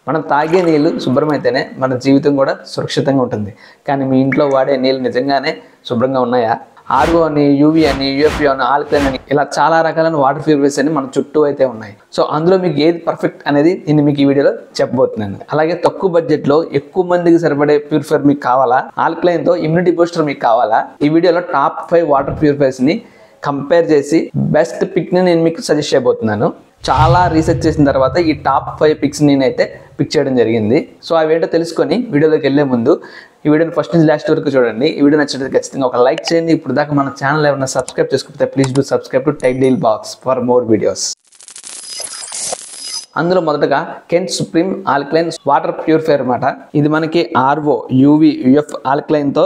మనం తాగే నీళ్ళు శుభ్రమైతేనే మన జీవితం కూడా సురక్షితంగా ఉంటుంది. కానీ మీ ఇంట్లో వాడే నీళ్ళు నిజంగానే శుభ్రంగా ఉన్నాయా? ఆర్ఓ అని, యూవీ అని, యూఎఫ్ఓ అని, ఆల్కలైన్ అని ఇలా చాలా రకాలైన వాటర్ ప్యూరిఫైయర్స్ అని మన చుట్టూ అయితే ఉన్నాయి. సో అందులో మీకు ఏది పర్ఫెక్ట్ అనేది నేను మీకు ఈ వీడియోలో చెప్పబోతున్నాను. అలాగే తక్కువ బడ్జెట్లో ఎక్కువ మందికి సరిపడే ప్యూరిఫైయర్ మీకు కావాలా? ఆల్కలైన్తో ఇమ్యూనిటీ బూస్టర్ మీకు కావాలా? ఈ వీడియోలో టాప్ 5 వాటర్ ప్యూరిఫైయర్స్ని కంపేర్ చేసి బెస్ట్ పిక్ని నేను మీకు సజెస్ట్ చేయబోతున్నాను. చాలా రీసెర్చ్ చేసిన తర్వాత ఈ టాప్ 5 పిక్స్ నేనైతే పిక్ చేయడం జరిగింది. సో అవేంటో తెలుసుకొని వీడియోలోకి వెళ్ళే ముందు ఈ వీడియోని ఫస్ట్ నుంచి లాస్ట్ వరకు చూడండి. ఈ వీడియో నచ్చినట్లయితే ఖచ్చితంగా ఒక లైక్ చేయండి. ఇప్పుడు దాకా మన ఛానల్ ఏమైనా సబ్స్క్రైబ్ చేసుకోకపోతే please do subscribe to Tech Deal Box for more videos. అందులో మొదటగా Kent supreme alkaline water purifier అన్నమాట. ఇది మనకి ఆర్ఓ, యూవీ, యూఎఫ్ ఆల్కలైన్తో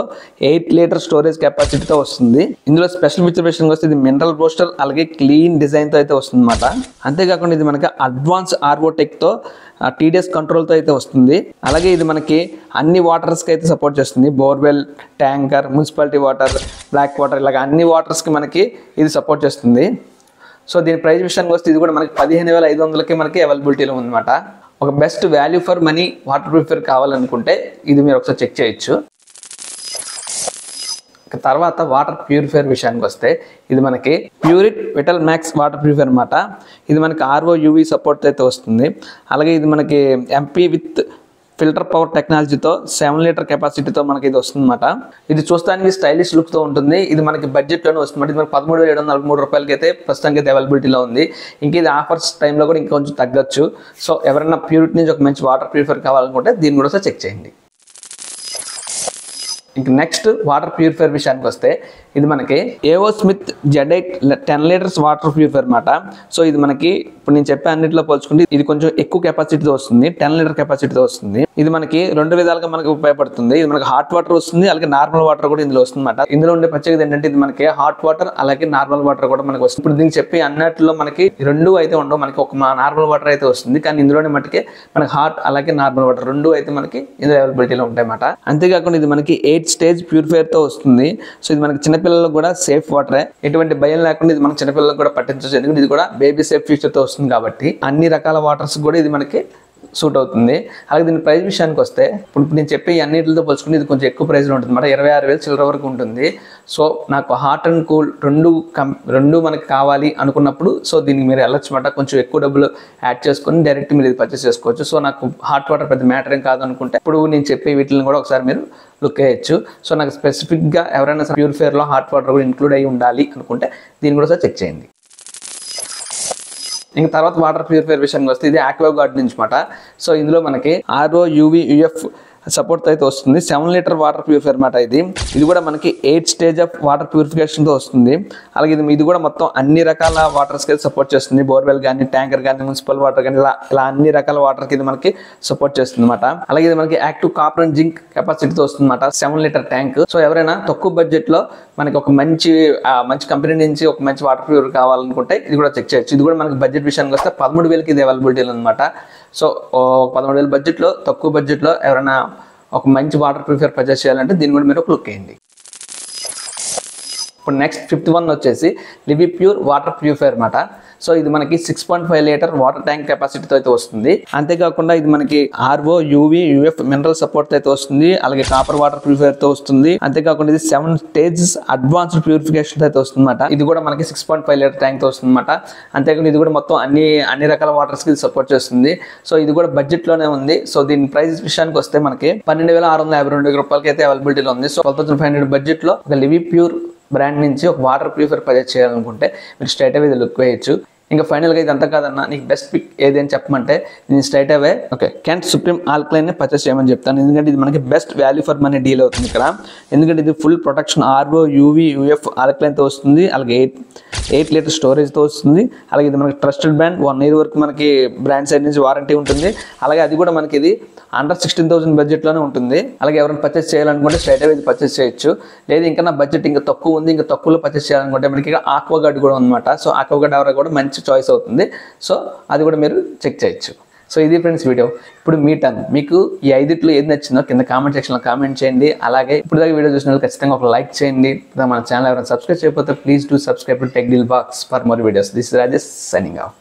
8 లీటర్ స్టోరేజ్ కెపాసిటీతో వస్తుంది. ఇందులో స్పెషల్ ఫీచర్ విషయానికి వస్తే ఇది మినరల్ బూస్టర్ అలాగే క్లీన్ డిజైన్తో అయితే వస్తుంది అన్నమాట. అంతేకాకుండా ఇది మనకి అడ్వాన్స్ ఆర్ఓ టెక్తో టీడీఎస్ కంట్రోల్తో అయితే వస్తుంది. అలాగే ఇది మనకి అన్ని వాటర్స్కి అయితే సపోర్ట్ చేస్తుంది. Borewell, tanker, municipality water, black water ఇలాగ అన్ని వాటర్స్కి మనకి ఇది సపోర్ట్ చేస్తుంది. సో దీని ప్రైస్ విషయానికి వస్తే ఇది కూడా మనకి 15,500కి మనకి అవైలబిలిటీలో ఉందన్నమాట. ఒక best value for money water purifier కావాలనుకుంటే ఇది మీరు ఒకసారి చెక్ చేయొచ్చు. తర్వాత వాటర్ ప్యూరిఫైయర్ విషయానికి వస్తే ఇది మనకి Pureit vital max water purifier అన్నమాట. ఇది మనకి ఆర్ఓ, యూవీ సపోర్ట్ అయితే వస్తుంది. అలాగే ఇది మనకి ఎంపీ విత్ ఫిల్టర్ పవర్ టెక్నాలజీతో 7 లీటర్ కెపాసిటీతో మనకి ఇది వస్తుంది అన్నమాట. ఇది చూస్తానికి స్టైలిష్ లుక్తో ఉంటుంది. ఇది మనకి బడ్జెట్లోనే వస్తుంది. ఇది మనకి 13,743 రూపాయలకి అయితే ప్రస్తుతానికి అయితే అవైలబిలిటీలో ఉంది. ఇంక ఇది ఆఫర్స్ టైంలో కూడా ఇంకొంచెం తగ్గచ్చు. సో ఎవరైనా ప్యూరిట్ నుంచి ఒక మంచి వాటర్ ప్యూరిఫైయర్ కావాలనుకుంటే దీన్ని కూడా చెక్ చేయండి. ఇంక నెక్స్ట్ వాటర్ ప్యూరిఫైయర్ విషయానికి వస్తే ఇది మనకి ఏవో Smith Z8 10 litres water purifier అన్నమాట. సో ఇది మనకి ఇప్పుడు నేను చెప్పే అన్నింటిలో పోల్చుకుంటే ఇది కొంచెం ఎక్కువ కెపాసిటీతో వస్తుంది. 10 లీటర్ కెపాసిటీతో వస్తుంది. ఇది మనకి 2 విధాలుగా మనకి ఉపయోగపడుతుంది. ఇది మనకి హాట్ వాటర్ వస్తుంది, అలాగే నార్మల్ వాటర్ కూడా ఇందులో వస్తుంది అన్నమాట. ఇందులో ఉండే ప్రత్యేకత ఏంటంటే ఇది మనకి హాట్ వాటర్ అలాగే నార్మల్ వాటర్ కూడా మనకి వస్తుంది. ఇప్పుడు దీనికి చెప్పి అన్నట్లో మనకి 2 అయితే ఉండవు. మనకి ఒక నార్మల్ వాటర్ అయితే వస్తుంది, కానీ ఇందులోనే మటుకే మనకి హాట్ అలాగే నార్మల్ వాటర్ 2 అయితే మనకి ఇందులో అవైలబిలిటీలో ఉంటాయి అన్నమాట. అంతేకాకుండా ఇది మనకి 8 స్టేజ్ ప్యూరిఫైయర్తో వస్తుంది. సో ఇది మనకి చిన్నపిల్లలకు కూడా సేఫ్ వాటరే, ఎటువంటి భయం లేకుండా ఇది మనకి చిన్నపిల్లలకు కూడా పట్టించవచ్చు. ఎందుకంటే ఇది కూడా బేబీ సేఫ్ ఫీచర్తో వస్తుంది కాబట్టి అన్ని రకాల వాటర్స్ కూడా ఇది మనకి సూట్ అవుతుంది. అలాగే దీని ప్రైస్ విషయానికి వస్తే ఇప్పుడు నేను చెప్పి అన్నిటితో పోల్చుకుంటే ఇది కొంచెం ఎక్కువ ప్రైస్లో ఉంటుంది అన్నమాట. 26,000 చిల్లర వరకు ఉంటుంది. సో నాకు హాట్ అండ్ కూల్ రెండు మనకి కావాలి అనుకున్నప్పుడు సో దీనికి మీరు వెళ్ళొచ్చు అన్నమాట. కొంచెం ఎక్కువ డబ్బులు యాడ్ చేసుకొని డైరెక్ట్ మీరు ఇది పర్చేస్ చేసుకోవచ్చు. సో నాకు హాట్ వాటర్ పెద్ద మ్యాటర్ ఏం కాదు అనుకుంటే ఇప్పుడు నేను చెప్పే వీటిని కూడా ఒకసారి మీరు లుక్ వేయచ్చు. సో నాకు స్పెసిఫిక్గా ఎవరైనా ప్యూరిఫైయర్లో హాట్ వాటర్ కూడా ఇంక్లూడ్ అయ్యి ఉండాలి అనుకుంటే దీన్ని కూడా ఒకసారి చెక్ చేయండి. ఇంకా తర్వాత వాటర్ ప్యూరిఫైయర్ విషయానికి వస్తే ఇది ఆక్వాగార్డ్ నుంచి అన్నమాట. సో ఇందులో మనకి ఆర్ఓ, యూవీ, యూఎఫ్ సపోర్ట్ అయితే వస్తుంది. 7 లీటర్ వాటర్ ప్యూరిఫైయర్ అన్నమాట. ఇది కూడా మనకి 8 స్టేజ్ ఆఫ్ వాటర్ ప్యూరిఫికేషన్తో వస్తుంది. అలాగే ఇది కూడా మొత్తం అన్ని రకాల వాటర్స్కి అయితే సపోర్ట్ చేస్తుంది. బోర్వెల్ కానీ, ట్యాంకర్ కానీ, మున్సిపల్ వాటర్ కానీ ఇలా అన్ని రకాల వాటర్కి ఇది మనకి సపోర్ట్ చేస్తుంది అన్నమాట. అలాగే ఇది మనకి యాక్టివ్ కాపర్ అండ్ జింక్ కెపాసిటీతో వస్తుంది అన్నమాట. 7 లీటర్ ట్యాంక్. సో ఎవరైనా తక్కువ బడ్జెట్లో మనకి ఒక మంచి కంపెనీ నుంచి ఒక మంచి వాటర్ ప్యూరిఫైయర్ కావాలనుకుంటే ఇది కూడా చెక్ చేయొచ్చు. ఇది కూడా మనకి బడ్జెట్ విషయానికి వస్తే 13,000కి ఇది అవైలబిలిటీలో అనమాట. సో 13,000 బడ్జెట్లో, తక్కువ బడ్జెట్లో ఎవరైనా ఒక మంచి వాటర్ ప్యూరిఫైయర్ పర్చేస్ చేయాలంటే దీన్ని కూడా మీరు ఒక లుక్ వేయండి. ఇప్పుడు నెక్స్ట్ 5th వన్ వచ్చేసి లివి ప్యూర్ వాటర్ ప్యూరిఫైయర్ అన్నమాట. సో ఇది మనకి 6.5 లీటర్ వాటర్ ట్యాంక్ కెపాసిటీతో అయితే వస్తుంది. అంతేకాకుండా ఇది మనకి RO, UV, UF mineral support అయితే వస్తుంది. అలాగే కాపర్ వాటర్ ప్యూరిఫైయర్తో వస్తుంది. అంతేకాకుండా ఇది 7 స్టేజెస్ అడ్వాన్స్డ్ ప్యూరిఫికేషన్ అయితే వస్తుంది అన్నమాట. ఇది కూడా మనకి 6.5 లీటర్ ట్యాంక్తో వస్తుంది అన్నమాట. అంతేకాకుండా ఇది కూడా మొత్తం అన్ని రకాల వాటర్స్కి సపోర్ట్ చేస్తుంది. సో ఇది కూడా బడ్జెట్లోనే ఉంది. సో దీని ప్రైస్ విషయానికి వస్తే మనకి 12,652 రూపాయలకి అయితే అవైలబిలిటీలో ఉంది. సో 12,500 బడ్జెట్లో ఒక లివి ప్యూర్ బ్రాండ్ నుంచి ఒక వాటర్ ప్యూరిఫైయర్ పర్చేస్ చేయాలనుకుంటే మీరు స్ట్రైట్ అవే ఇది లుక్ వేయచ్చు. ఇంకా ఫైనల్గా ఇది అంతా కాదన్నా నీకు బెస్ట్ పిక్ ఏది అని చెప్పమంటే నేను straight away Kent supreme alkaline purchase చేయమని చెప్తాను. ఎందుకంటే ఇది మనకి best value for money deal అవుతుంది ఇక్కడ. ఎందుకంటే ఇది full protection RO, UV, UF ఆల్కలైన్తో వస్తుంది. అలాగే 8 లీటర్ స్టోరేజ్తో వస్తుంది. అలాగే ఇది మనకి ట్రస్టెడ్ బ్రాండ్, 1 year వరకు మనకి బ్రాండ్ సైడ్ నుంచి వారంటీ ఉంటుంది. అలాగే అది కూడా మనకి ఇది అండర్ 16,000 బడ్జెట్లోనే ఉంటుంది. అలాగే ఎవరైనా పర్చేస్ చేయాలనుకుంటే స్ట్రైట్ అవే ఇది పర్చేస్ చేయొచ్చు. లేదు ఇంకా నా బడ్జెట్ ఇంకా తక్కువ ఉంది, ఇంకా తక్కువలో పర్చేస్ చేయాలనుకుంటే మనకి ఆక్వాగార్డ్ కూడా ఉందన్నమాట. సో ఆక్వాగార్డ్ ఎవరైనా కూడా మంచి చాయిస్ అవుతుంది. సో అది కూడా మీరు చెక్ చేయొచ్చు. సో ఇది ఫ్రెండ్స్ వీడియో. ఇప్పుడు మీ టర్న్. మీకు ఈ 5 ఏది నచ్చిందో కింద కామెంట్ సెక్షన్లో కామెంట్ చేయండి. అలాగే ఇప్పుడు దాకా వీడియో చూసిన ఖచ్చితంగా ఒక లైక్ చేయండి. మన ఛానల్ ఎవరైనా సబ్స్క్రైబ్ చేయకపోతే please do subscribe to Tech Deal Box for more videos. This is Rajesh signing off.